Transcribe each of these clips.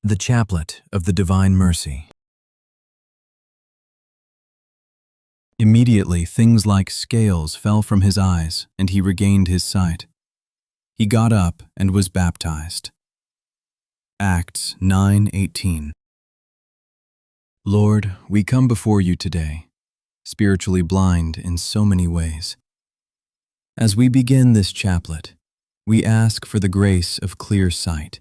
The Chaplet of the Divine Mercy. Immediately things like scales fell from his eyes, and he regained his sight. He got up and was baptized. Acts 9:18. Lord, we come before you today, spiritually blind in so many ways. As we begin this chaplet, we ask for the grace of clear sight.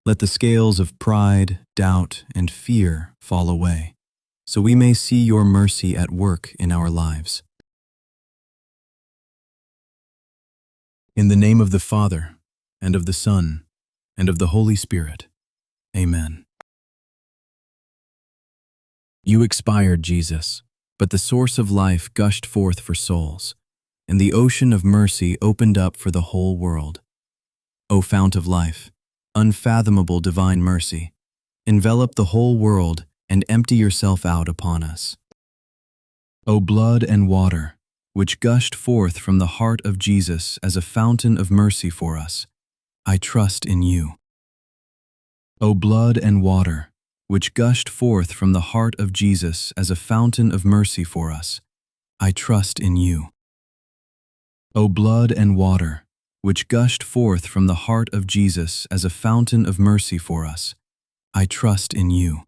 Let the scales of pride, doubt, and fear fall away, so we may see your mercy at work in our lives. In the name of the Father, and of the Son, and of the Holy Spirit. Amen. You expired, Jesus, but the source of life gushed forth for souls, and the ocean of mercy opened up for the whole world. O fount of life, unfathomable divine mercy, envelop the whole world and empty yourself out upon us. O blood and water, which gushed forth from the heart of Jesus as a fountain of mercy for us, I trust in you. O blood and water, which gushed forth from the heart of Jesus as a fountain of mercy for us, I trust in you. O blood and water, which gushed forth from the heart of Jesus as a fountain of mercy for us, I trust in you.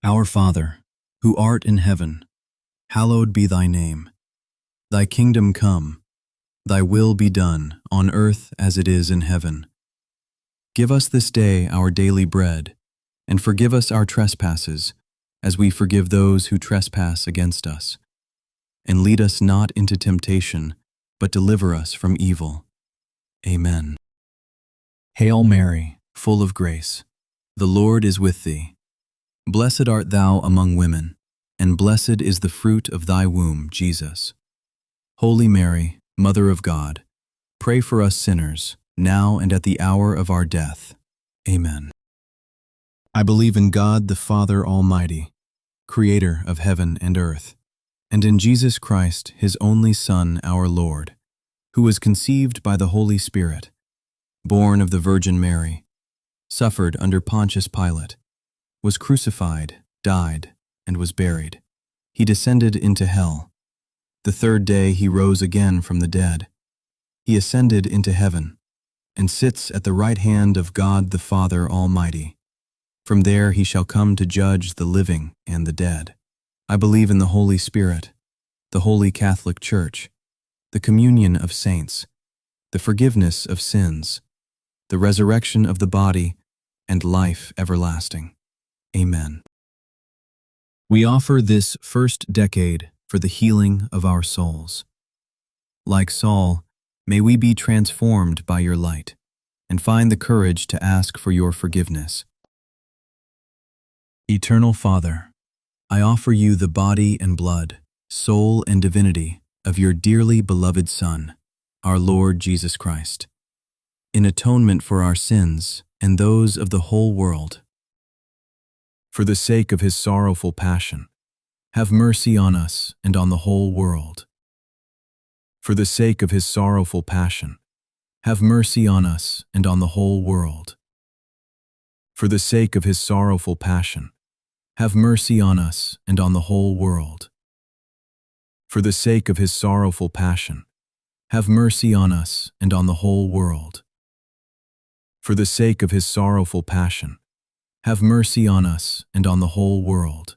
Our Father, who art in heaven, hallowed be thy name. Thy kingdom come, thy will be done, on earth as it is in heaven. Give us this day our daily bread, and forgive us our trespasses, as we forgive those who trespass against us. And lead us not into temptation, but deliver us from evil. Amen. Hail Mary, full of grace, the Lord is with thee. Blessed art thou among women, and blessed is the fruit of thy womb, Jesus. Holy Mary, Mother of God, pray for us sinners, now and at the hour of our death. Amen. I believe in God the Father Almighty, Creator of heaven and earth, and in Jesus Christ, his only Son, our Lord, who was conceived by the Holy Spirit, born of the Virgin Mary, suffered under Pontius Pilate, was crucified, died, and was buried. He descended into hell. The third day he rose again from the dead. He ascended into heaven, and sits at the right hand of God the Father Almighty. From there he shall come to judge the living and the dead. I believe in the Holy Spirit, the Holy Catholic Church, the communion of saints, the forgiveness of sins, the resurrection of the body, and life everlasting. Amen. We offer this first decade for the healing of our souls. Like Saul, may we be transformed by your light and find the courage to ask for your forgiveness. Eternal Father, I offer you the body and blood, soul and divinity of your dearly beloved Son, our Lord Jesus Christ, in atonement for our sins and those of the whole world. For the sake of his sorrowful passion, have mercy on us and on the whole world. For the sake of his sorrowful passion, have mercy on us and on the whole world. For the sake of his sorrowful passion, have mercy on us and on the whole world. For the sake of his sorrowful passion, have mercy on us and on the whole world. For the sake of his sorrowful passion, have mercy on us and on the whole world.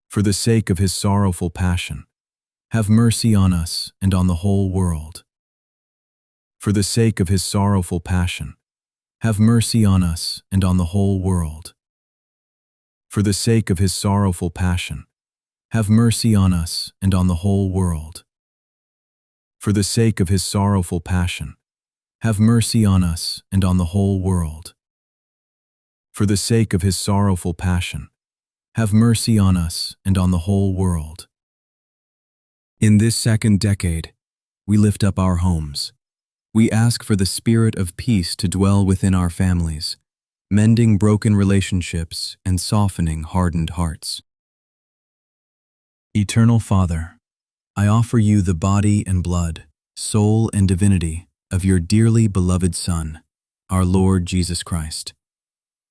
For the sake of his sorrowful passion, have mercy on us and on the whole world. For the sake of his sorrowful passion, have mercy on us and on the whole world. For the sake of his sorrowful passion, have mercy on us and on the whole world. For the sake of his sorrowful passion, have mercy on us and on the whole world. For the sake of his sorrowful passion, have mercy on us and on the whole world. In this second decade, we lift up our homes. We ask for the spirit of peace to dwell within our families, mending broken relationships and softening hardened hearts. Eternal Father, I offer you the body and blood, soul and divinity of your dearly beloved Son, our Lord Jesus Christ,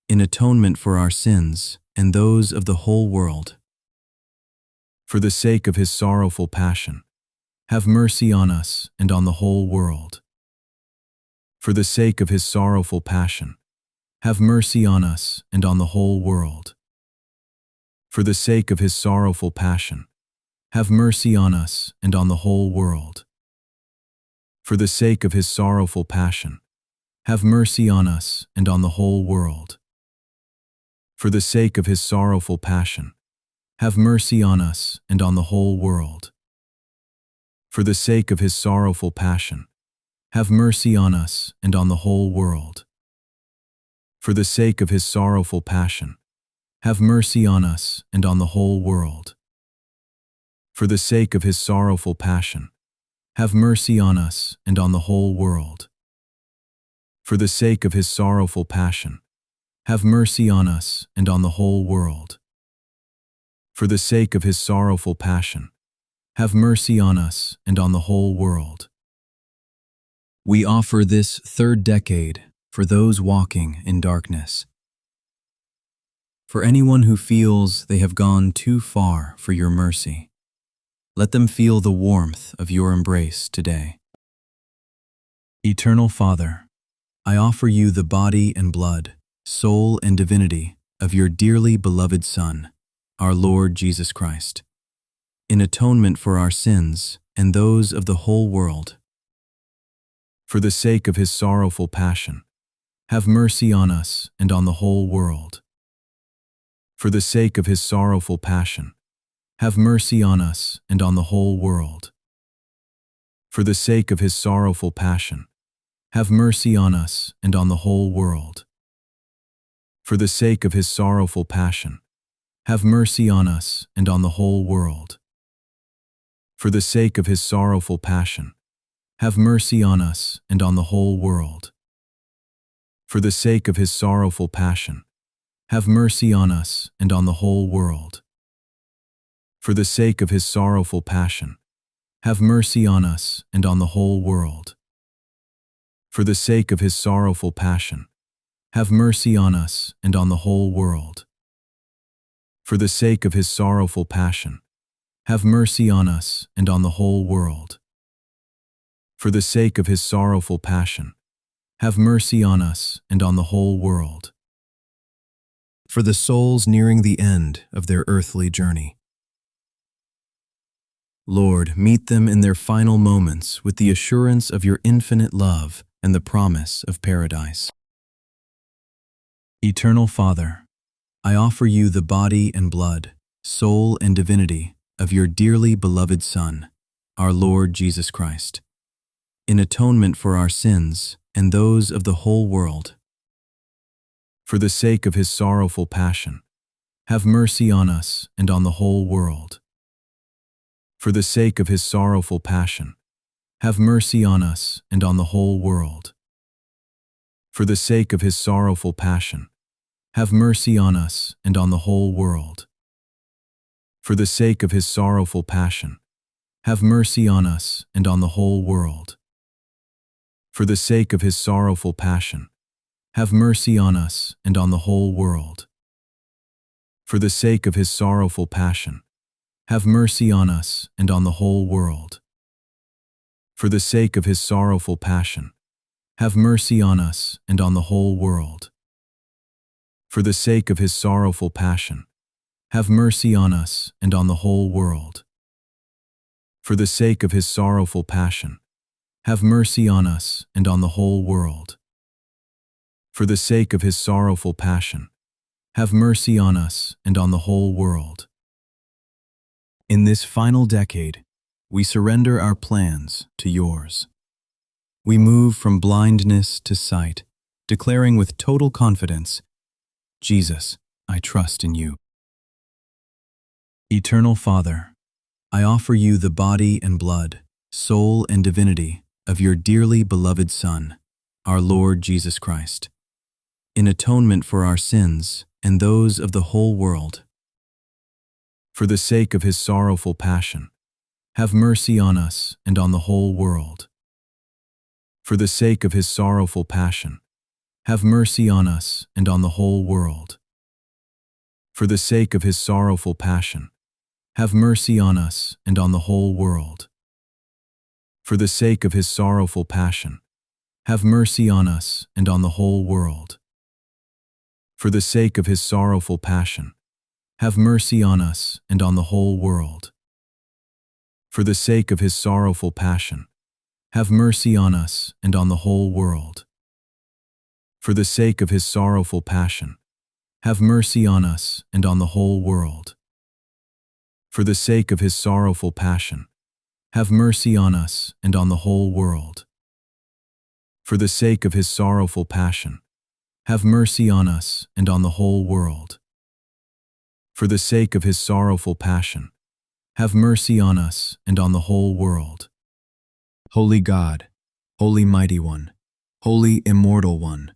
in atonement for our sins and those of the whole world. For the sake of his sorrowful passion, have mercy on us and on the whole world. For the sake of his sorrowful passion, have mercy on us and on the whole world. For the sake of his sorrowful passion, have mercy on us and on the whole world. For the sake of his sorrowful passion, have mercy on us and on the whole world. For the sake of his sorrowful passion, have mercy on us and on the whole world. For the sake of his sorrowful passion, have mercy on us and on the whole world. For the sake of his sorrowful passion, have mercy on us and on the whole world. For the sake of his sorrowful passion, have mercy on us and on the whole world. For the sake of his sorrowful passion, have mercy on us and on the whole world. For the sake of his sorrowful passion, have mercy on us and on the whole world. We offer this third decade for those walking in darkness. For anyone who feels they have gone too far for your mercy, let them feel the warmth of your embrace today. Eternal Father, I offer you the body and blood, soul and divinity of your dearly beloved Son, our Lord Jesus Christ, in atonement for our sins and those of the whole world. For the sake of his sorrowful passion, have mercy on us and on the whole world. For the sake of his sorrowful passion, have mercy on us and on the whole world. For the sake of his sorrowful passion, have mercy on us and on the whole world. For the sake of his sorrowful passion, have mercy on us and on the whole world. For the sake of his sorrowful passion, have mercy on us and on the whole world. For the sake of his sorrowful passion, have mercy on us and on the whole world. For the sake of his sorrowful passion, have mercy on us and on the whole world. For the sake of his sorrowful passion, have mercy on us and on the whole world. For the sake of his sorrowful passion, have mercy on us and on the whole world. For the sake of his sorrowful passion, have mercy on us and on the whole world. For the souls nearing the end of their earthly journey, Lord, meet them in their final moments with the assurance of your infinite love and the promise of paradise. Eternal Father, I offer you the body and blood, soul and divinity of your dearly beloved Son, our Lord Jesus Christ, in atonement for our sins and those of the whole world. For the sake of his sorrowful passion, have mercy on us and on the whole world. For the sake of his sorrowful passion, have mercy on us and on the whole world. For the sake of his sorrowful passion, have mercy on us and on the whole world. For the sake of his sorrowful passion, have mercy on us and on the whole world. For the sake of his sorrowful passion, have mercy on us and on the whole world. For the sake of his sorrowful passion, have mercy on us and on the whole world. For the sake of his sorrowful passion, have mercy on us and on the whole world. For the sake of his sorrowful passion, have mercy on us and on the whole world. For the sake of his sorrowful passion, have mercy on us and on the whole world. For the sake of his sorrowful passion, have mercy on us and on the whole world. In this final decade, we surrender our plans to yours. We move from blindness to sight, declaring with total confidence, Jesus, I trust in you. Eternal Father, I offer you the body and blood, soul and divinity of your dearly beloved Son, our Lord Jesus Christ, in atonement for our sins and those of the whole world. For the sake of his sorrowful passion, have mercy on us and on the whole world. For the sake of his sorrowful passion, have mercy on us and on the whole world. For the sake of his sorrowful passion, have mercy on us and on the whole world. For the sake of his sorrowful passion, have mercy on us and on the whole world. For the sake of his sorrowful passion, have mercy on us and on the whole world. For the sake of his sorrowful passion, have mercy on us and on the whole world. For the sake of his sorrowful passion, have mercy on us and on the whole world. For the sake of his sorrowful passion, have mercy on us and on the whole world. For the sake of his sorrowful passion, have mercy on us and on the whole world. For the sake of his sorrowful passion, have mercy on us and on the whole world. Holy God, Holy Mighty One, Holy Immortal One,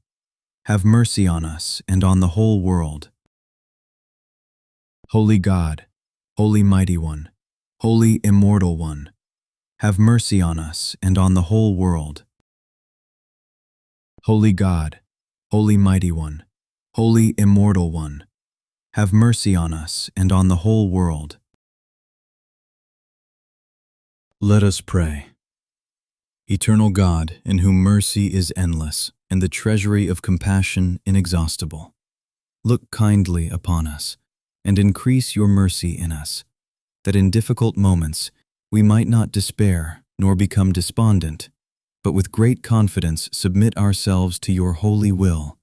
have mercy on us and on the whole world. Holy God, Holy Mighty One, Holy Immortal One, have mercy on us and on the whole world. Holy God, Holy Mighty One, Holy Immortal One, have mercy on us and on the whole world. Let us pray. Eternal God, in whom mercy is endless and the treasury of compassion inexhaustible, look kindly upon us and increase your mercy in us, that in difficult moments we might not despair nor become despondent, but with great confidence submit ourselves to your holy will,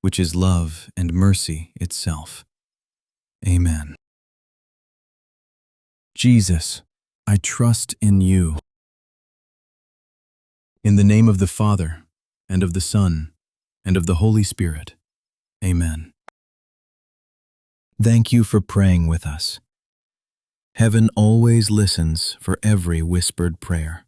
which is love and mercy itself. Amen. Jesus, I trust in you. In the name of the Father, and of the Son, and of the Holy Spirit. Amen. Thank you for praying with us. Heaven always listens for every whispered prayer.